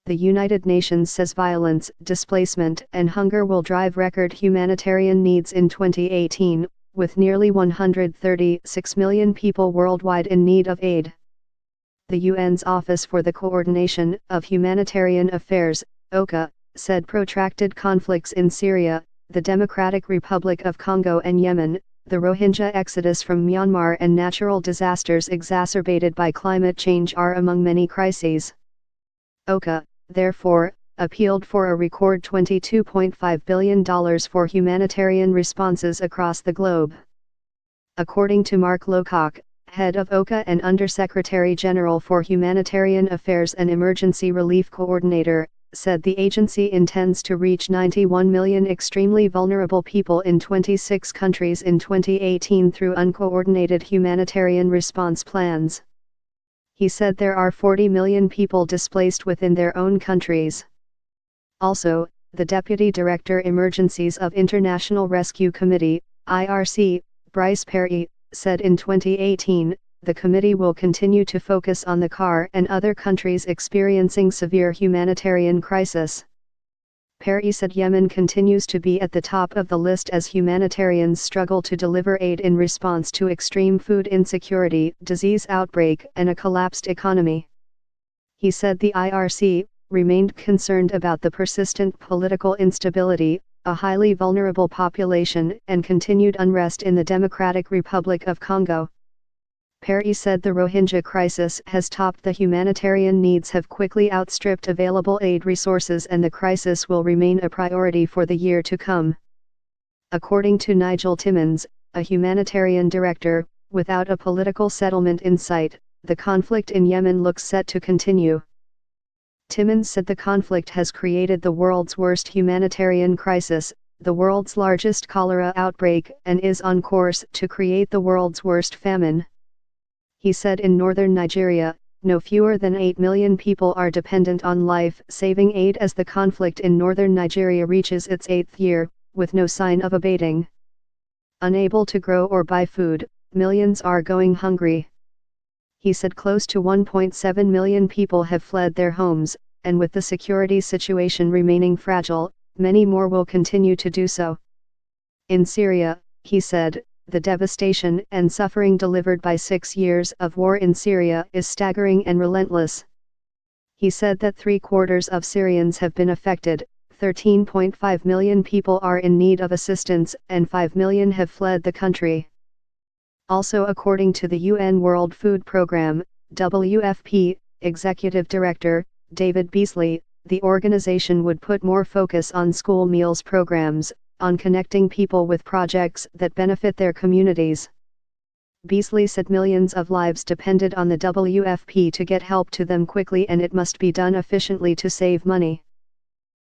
the United Nations says violence, displacement, and hunger will drive record humanitarian needs in 2018, with nearly 136 million people worldwide in need of aid. The UN's Office for the Coordination of Humanitarian Affairs, OCHA, said protracted conflicts in Syria, the Democratic Republic of Congo and Yemen, the Rohingya exodus from Myanmar and natural disasters exacerbated by climate change are among many crises. OCHA, therefore, appealed for a record $22.5 billion for humanitarian responses across the globe. According to Mark Lowcock, head of OCHA and Undersecretary General for Humanitarian Affairs and Emergency Relief Coordinator, said the agency intends to reach 91 million extremely vulnerable people in 26 countries in 2018 through uncoordinated humanitarian response plans. He said there are 40 million people displaced within their own countries. Also, the Deputy Director Emergencies of International Rescue Committee, IRC, Bryce Perry, said in 2018, the committee will continue to focus on the CAR and other countries experiencing severe humanitarian crisis. Perry said Yemen continues to be at the top of the list as humanitarians struggle to deliver aid in response to extreme food insecurity, disease outbreak, and a collapsed economy. He said the IRC remained concerned about the persistent political instability, a highly vulnerable population, and continued unrest in the Democratic Republic of Congo. Perry said the Rohingya crisis has topped the humanitarian needs have quickly outstripped available aid resources and the crisis will remain a priority for the year to come. According to Nigel Timmins, a humanitarian director, without a political settlement in sight, the conflict in Yemen looks set to continue. Timmins said the conflict has created the world's worst humanitarian crisis, the world's largest cholera outbreak, and is on course to create the world's worst famine. He said in northern Nigeria, no fewer than 8 million people are dependent on life-saving aid as the conflict in northern Nigeria reaches its 8th year, with no sign of abating. Unable to grow or buy food, millions are going hungry. He said close to 1.7 million people have fled their homes, and with the security situation remaining fragile, many more will continue to do so. In Syria, he said, the devastation and suffering delivered by 6 years of war in Syria is staggering and relentless. He said that 3/4 of Syrians have been affected, 13.5 million people are in need of assistance, and 5 million have fled the country. Also, according to the UN World Food Programme, WFP, Executive Director, David Beasley, the organization would put more focus on school meals programs, on connecting people with projects that benefit their communities. Beasley said millions of lives depended on the WFP to get help to them quickly and it must be done efficiently to save money.